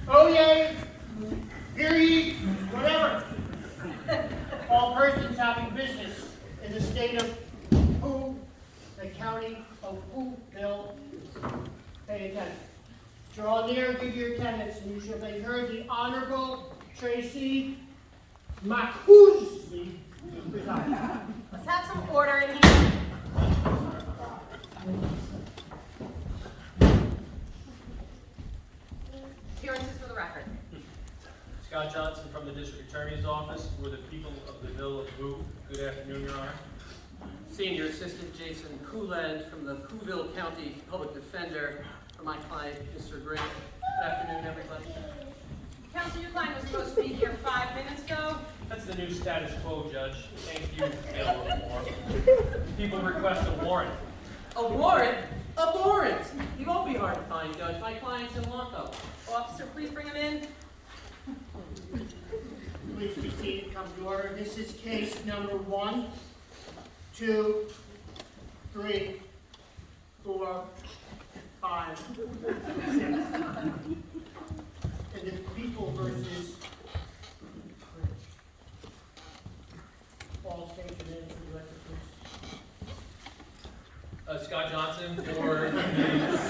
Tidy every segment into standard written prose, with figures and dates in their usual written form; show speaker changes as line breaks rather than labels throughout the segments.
Oh yea, hear ye, whatever. All persons having business in the state of Who, the county of Whoville, pay attention. Draw near, give your attendance, and you shall be heard the Honorable Tracey MacWho-Z presiding.
Let's have some order in here. Appearances for the record.
Scott Johnson from the District Attorney's Office for the people of the Ville of Who. Good afternoon, Your Honor.
Senior Assistant Jason Kuland from the Whoville County Public Defender for my client, Mr. Grinch. Good afternoon, everybody.
Counsel, your client was supposed to be here 5 minutes ago.
That's the new status quo, Judge. Thank you, Gail Moore. People request a warrant.
A warrant? A warrant! He won't be hard to find, Judge. My client's in lockup.
Officer, please bring him in.
Please be seated, come to order. This is case number 1, 2, 3, 4, 5, 6. And the people versus all state and then
Scott Johnson for the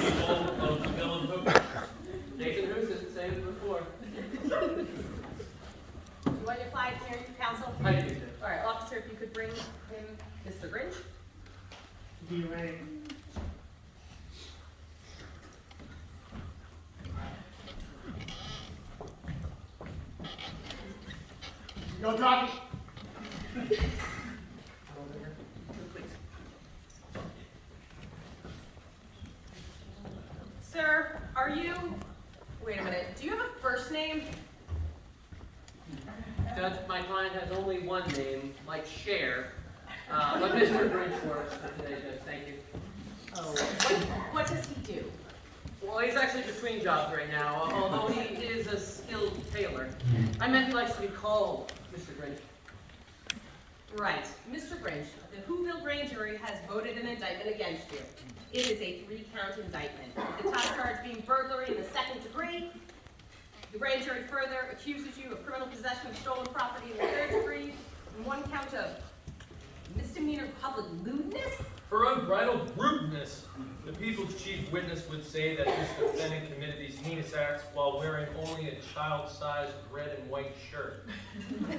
people of the Ville of Who.
Jason Houston, same as before.
Do you want your client here, counsel?
I do, sir.
All right, officer, if you could bring him Mr. Grinch.
be ready. No talking.
Sir, are you, wait a minute, do you have a first name?
Judge, my client has only one name, like Cher. But Mr. Grinch works for today, Judge. Thank you.
Oh, what does he do?
Well, he's actually between jobs right now, although he is a skilled tailor. I meant he likes to be called Mr. Grinch.
Right, Mr. Grinch, the Whoville Grand Jury has voted an indictment against you. It is a 3-count indictment. The top charge being burglary in the 2nd degree. The grand jury further accuses you of criminal possession of stolen property in the 3rd degree, and 1 count of misdemeanor public lewdness.
For unbridled rudeness, the people's chief witness would say that this defendant committed these heinous acts while wearing only a child-sized red and white shirt.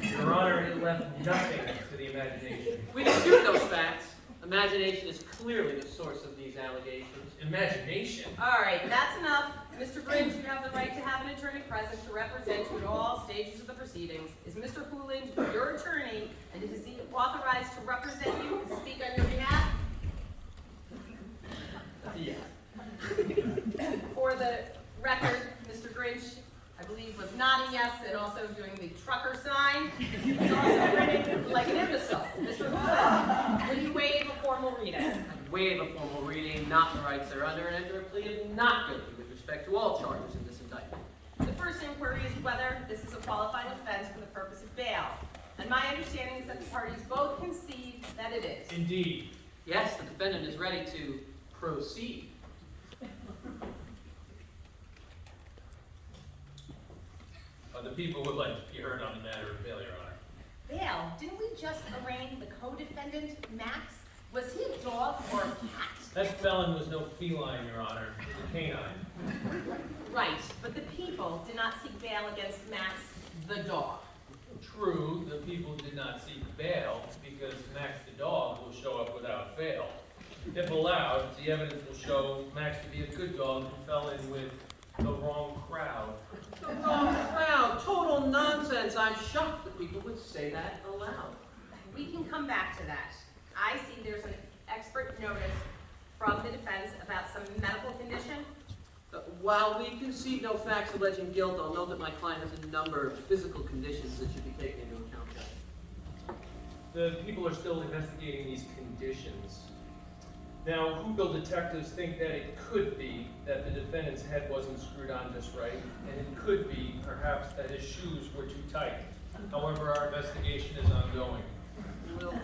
Your Honor, it left nothing to the imagination.
We dispute those facts. Imagination is clearly the source of these allegations.
Imagination?
All right, that's enough. Mr. Grinch, you have the right to have an attorney present to represent you at all stages of the proceedings. Is Mr. Hooland your attorney, and is he authorized to represent you and speak on your behalf?
Yeah.
For the record, Mr. Grinch, I believe, was nodding yes and also doing the trucker sign. He's also grinning like an imbecile. Mr. Hooland, will you waive a formal reading?
Waive a formal reading, not the rights thereunder, and enter a plea of not guilty with respect to all charges in this indictment.
The first inquiry is whether this is a qualifying offense for the purpose of bail. And my understanding is that the parties both concede that it is.
Indeed.
Yes, the defendant is ready to proceed.
The people would like to be heard on the matter of bail, Your Honor.
Bail? Didn't we just arraign the co-defendant, Max? Was he a dog or a cat?
That felon was no feline, Your Honor. He was a canine.
Right, but the people did not seek bail against Max, the dog.
True, the people did not seek bail because Max the dog will show up without fail. If allowed, the evidence will show Max to be a good dog who fell in with the wrong crowd.
The wrong crowd, total nonsense. I'm shocked that people would say that aloud.
We can come back to that. I see there's an expert notice from the defense about some medical condition.
While we concede no facts alleging guilt, I'll note that my client has a number of physical conditions that should be taken into account, Judge.
The people are still investigating these conditions. Now, Whoville detectives think that it could be that the defendant's head wasn't screwed on just right, and it could be, perhaps, that his shoes were too tight. However, our investigation is ongoing.
Well,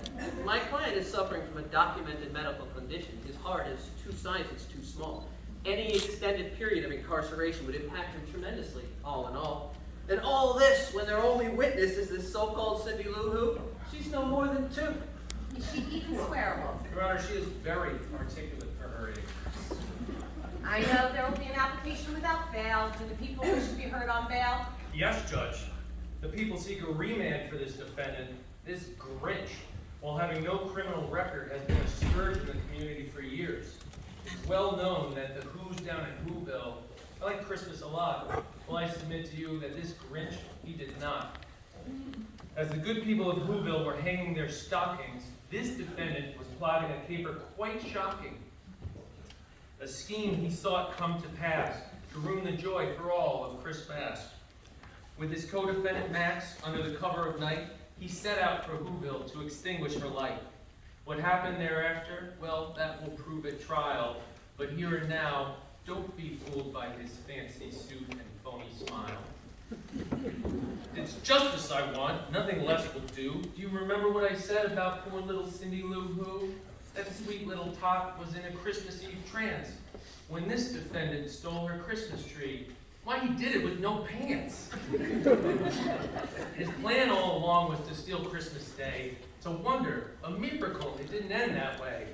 my client is suffering from a documented medical condition. His heart is 2 sizes too small. Any extended period of incarceration would impact him tremendously, all in all. And all this when their only witness is this so-called Cindy Lou Who. She's no more than 2.
Is she even swearable?
Your Honor, she is very articulate for her age.
I know there will be an application without bail. Do the people wish to be heard on bail?
Yes, Judge. The people seek a remand for this defendant, this Grinch, while having no criminal record, has been a scourge in the community for years. It's well known that the Who's down in Whoville, I like Christmas a lot. Well, I submit to you that this Grinch, he did not. As the good people of Whoville were hanging their stockings, this defendant was plotting a caper quite shocking. A scheme he sought come to pass, to ruin the joy for all of Christmas. With his co-defendant Max, under the cover of night, he set out for Whoville to extinguish her light. What happened thereafter, well, that will prove at trial, but here and now, don't be fooled by his fancy suit and phony smile. It's justice I want, nothing less will do. Do you remember what I said about poor little Cindy Lou Who? That sweet little tot was in a Christmas Eve trance when this defendant stole her Christmas tree. Why, he did it with no pants. His plan all along was to steal Christmas Day. It's a wonder, a miracle it didn't end that way.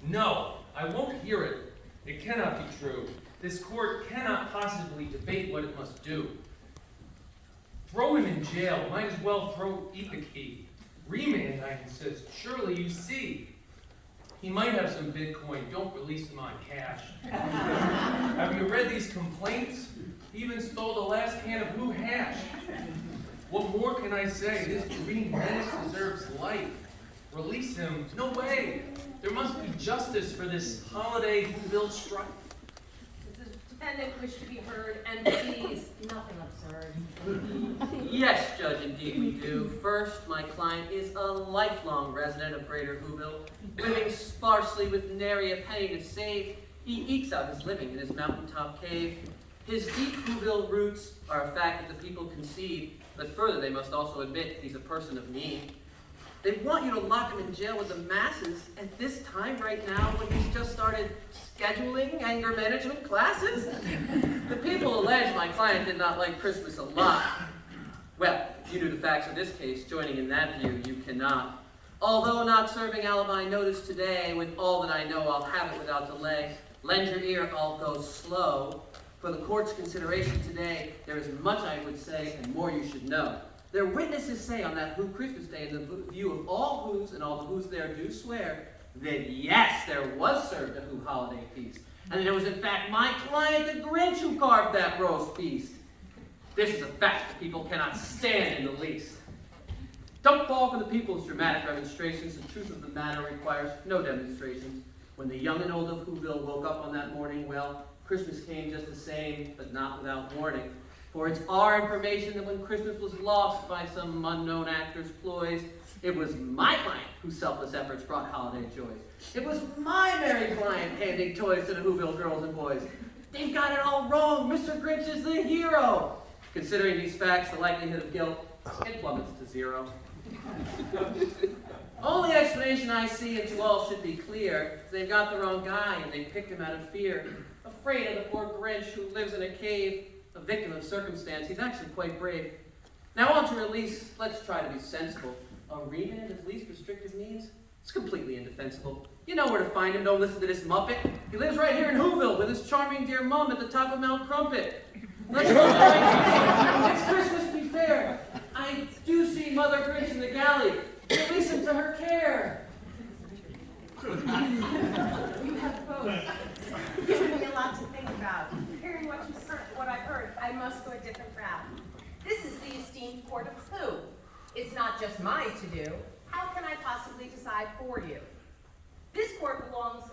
No, I won't hear it. It cannot be true. This court cannot possibly debate what it must do. Throw him in jail. Might as well eat the key. Remand, I insist. Surely you see. He might have some Bitcoin. Don't release him on cash. Have you read these complaints? He even stole the last can of Who hash. What more can I say? This green menace deserves life. Release him? No way. There must be justice for this holiday Whoville strife.
Does the defendant wish to be heard? And please, nothing absurd.
Yes, Judge, indeed we do. First, my client is a lifelong resident of Greater Whoville, living sparsely with nary a penny to save. He ekes out his living in his mountaintop cave. His deep Whoville roots are a fact that the people concede, but further they must also admit he's a person of need. They want you to lock him in jail with the masses at this time right now when he's just started scheduling anger management classes? The people allege my client did not like Christmas a lot. Well, if you knew the facts of this case, joining in that view, you cannot. Although not serving alibi notice today, with all that I know, I'll have it without delay. Lend your ear, I'll go slow. For the court's consideration today, there is much I would say and more you should know. Their witnesses say on that Who Christmas Day, in the view of all Who's and all the Who's there do swear, that yes, there was served a Who holiday feast. And that it was in fact my client, the Grinch, who carved that roast feast. This is a fact that people cannot stand in the least. Don't fall for the people's dramatic remonstrations. The truth of the matter requires no demonstrations. When the young and old of Whoville woke up on that morning, well, Christmas came just the same, but not without warning. For it's our information that when Christmas was lost by some unknown actor's ploys, it was my client whose selfless efforts brought holiday joys. It was my merry client handing toys to the Whoville girls and boys. They've got it all wrong. Mr. Grinch is the hero. Considering these facts, the likelihood of guilt, it plummets to 0. Only explanation I see, and to all should be clear, is they've got the wrong guy and they picked him out of fear. Afraid of the poor Grinch who lives in a cave, a victim of circumstance. He's actually quite brave. Now on to release. Let's try to be sensible. A remand of least restrictive means? It's completely indefensible. You know where to find him. Don't listen to this muppet. He lives right here in Whoville with his charming dear mom at the top of Mount Crumpet. Let's go right. It's Christmas, be fair. I do see Mother Grinch in the galley. Release him to her care.
You have both given me a lot to think about. Hearing what I've heard, I must go a different route. This is the esteemed court of Who. It's not just mine to do. How can I possibly decide for you? This court belongs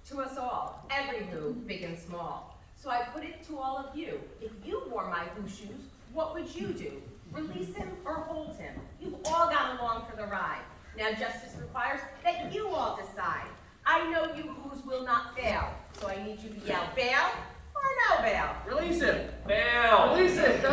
to us all, every Who, big and small. So I put it to all of you. If you wore my Who shoes, what would you do? Release him or hold him? You've all gone along for the ride. Now justice requires that you all decide. I know you Who's will not fail, so I need you to yell bail or no bail.
Release him.
Bail!
Release him.
Bail!